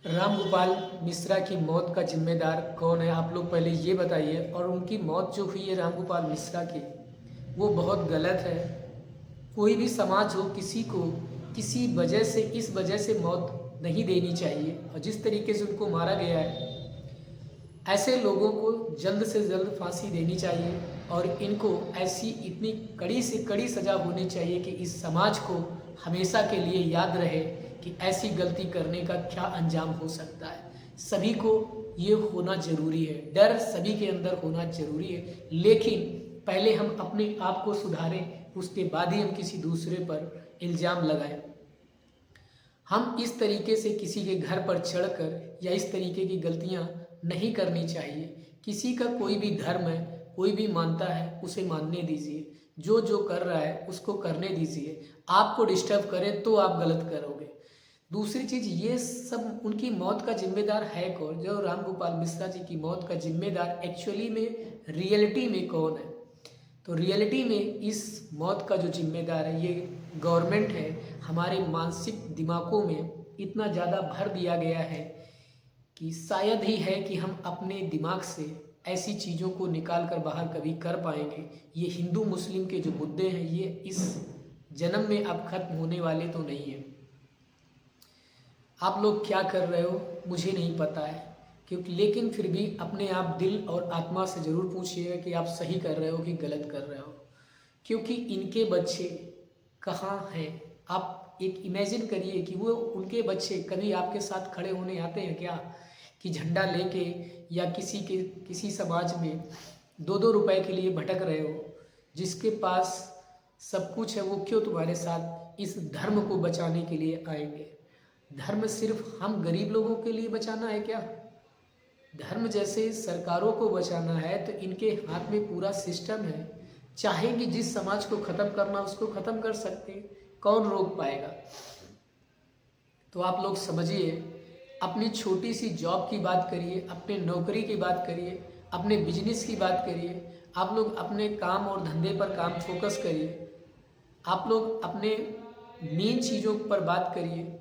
रामगोपाल मिश्रा की मौत का जिम्मेदार कौन है? आप लोग पहले ये बताइए। और उनकी मौत जो हुई है रामगोपाल मिश्रा की, वो बहुत गलत है। कोई भी समाज हो, किसी को किसी वजह से, इस वजह से मौत नहीं देनी चाहिए। और जिस तरीके से उनको मारा गया है, ऐसे लोगों को जल्द से जल्द फांसी देनी चाहिए। और इनको ऐसी इतनी कड़ी से कड़ी सज़ा होनी चाहिए कि इस समाज को हमेशा के लिए याद रहे कि ऐसी गलती करने का क्या अंजाम हो सकता है। सभी को ये होना ज़रूरी है, डर सभी के अंदर होना ज़रूरी है। लेकिन पहले हम अपने आप को सुधारें, उसके बाद ही हम किसी दूसरे पर इल्ज़ाम लगाएं। हम इस तरीके से किसी के घर पर चढ़कर या इस तरीके की गलतियां नहीं करनी चाहिए। किसी का कोई भी धर्म है, कोई भी मानता है, उसे मानने दीजिए। जो जो कर रहा है उसको करने दीजिए। आपको डिस्टर्ब करे तो आप गलत करोगे। दूसरी चीज़, ये सब उनकी मौत का जिम्मेदार है कौन? जो रामगोपाल मिश्रा जी की मौत का जिम्मेदार एक्चुअली में, रियलिटी में कौन है? तो रियलिटी में इस मौत का जो जिम्मेदार है, ये गवर्नमेंट है। हमारे मानसिक दिमागों में इतना ज़्यादा भर दिया गया है कि शायद ही है कि हम अपने दिमाग से ऐसी चीज़ों को निकाल कर बाहर कभी कर पाएंगे। ये हिंदू मुस्लिम के जो मुद्दे हैं, ये इस जन्म में अब खत्म होने वाले तो नहीं हैं। आप लोग क्या कर रहे हो मुझे नहीं पता है, क्योंकि लेकिन फिर भी अपने आप दिल और आत्मा से ज़रूर पूछिएगा कि आप सही कर रहे हो कि गलत कर रहे हो। क्योंकि इनके बच्चे कहाँ हैं? आप एक इमेजिन करिए कि वो उनके बच्चे कभी आपके साथ खड़े होने आते हैं क्या? कि झंडा लेके या किसी समाज में 2-2 रुपए के लिए भटक रहे हो। जिसके पास सब कुछ है वो क्यों तुम्हारे साथ इस धर्म को बचाने के लिए आएंगे? धर्म सिर्फ हम गरीब लोगों के लिए बचाना है क्या? धर्म जैसे सरकारों को बचाना है तो इनके हाथ में पूरा सिस्टम है। चाहेंगे जिस समाज को ख़त्म करना उसको ख़त्म कर सकते हैं, कौन रोक पाएगा? तो आप लोग समझिए, अपनी छोटी सी जॉब की बात करिए, अपने नौकरी की बात करिए, अपने बिजनेस की बात करिए। आप लोग अपने काम और धंधे पर काम फोकस करिए। आप लोग अपने मेन चीज़ों पर बात करिए,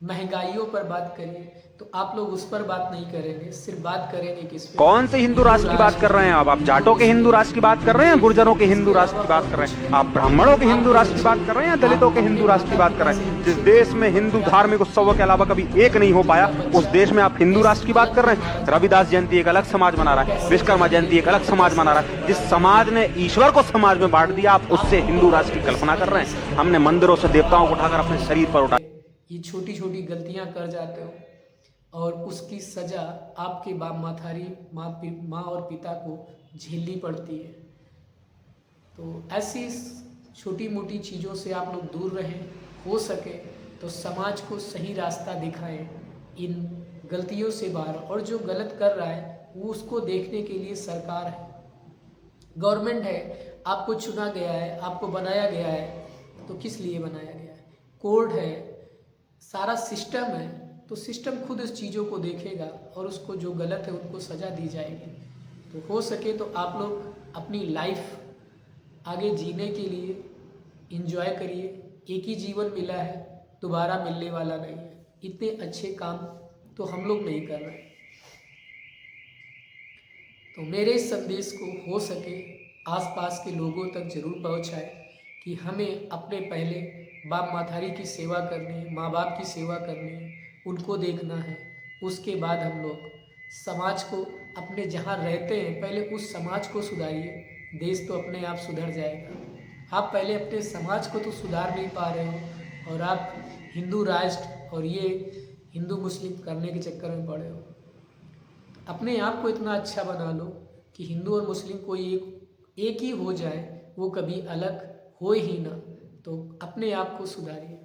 महंगाइयों पर बात करिए। तो आप लोग उस पर बात नहीं करेंगे, सिर्फ बात करेंगे किस पे? कौन से हिंदू राष्ट्र की बात कर रहे हैं आप जाटों के हिंदू राष्ट्र की बात कर रहे हैं, गुर्जरों के हिंदू राष्ट्र की बात कर रहे हैं, आप ब्राह्मणों के हिंदू राष्ट्र की बात कर रहे हैं, या दलितों के हिंदू राष्ट्र की बात कर रहे हैं? जिस देश में हिंदू धार्मिक उत्सवों के अलावा कभी एक नहीं हो पाया, उस देश में आप हिंदू राष्ट्र की बात कर रहे हैं। रविदास जयंती एक अलग समाज मना रहा है, विश्वकर्मा जयंती एक अलग समाज मना रहा है। जिस समाज ने ईश्वर को समाज में बांट दिया, आप उससे हिंदू राष्ट्र की कल्पना कर रहे हैं। हमने मंदिरों से देवताओं को उठाकर अपने शरीर पर उठाया। ये छोटी छोटी गलतियां कर जाते हो और उसकी सज़ा आपके बाप मातारी माँ और पिता को झेलनी पड़ती है। तो ऐसी छोटी मोटी चीज़ों से आप लोग दूर रहें। हो सके तो समाज को सही रास्ता दिखाएं, इन गलतियों से बाहर। और जो गलत कर रहा है वो उसको देखने के लिए सरकार है, गवर्नमेंट है। आपको चुना गया है, आपको बनाया गया है, तो किस लिए बनाया गया है? कोर्ट है, सारा सिस्टम है। तो सिस्टम खुद इस चीज़ों को देखेगा और उसको जो गलत है उनको सज़ा दी जाएगी। तो हो सके तो आप लोग अपनी लाइफ आगे जीने के लिए एंजॉय करिए। एक ही जीवन मिला है, दोबारा मिलने वाला नहीं है। इतने अच्छे काम तो हम लोग नहीं कर रहे। तो मेरे इस संदेश को हो सके आसपास के लोगों तक जरूर पहुंचाए कि हमें अपने पहले बाप मातारी की सेवा करनी है, माँ बाप की सेवा करनी है, उनको देखना है। उसके बाद हम लोग समाज को, अपने जहाँ रहते हैं पहले उस समाज को सुधारिए, देश तो अपने आप सुधर जाएगा। आप पहले अपने समाज को तो सुधार नहीं पा रहे हो और आप हिंदू राष्ट्र और ये हिंदू मुस्लिम करने के चक्कर में पड़े हो। अपने आप को इतना अच्छा बना लो कि हिंदू और मुस्लिम कोई एक ही हो जाए, वो कभी अलग हो ही ना। तो अपने आप को सुधारिए।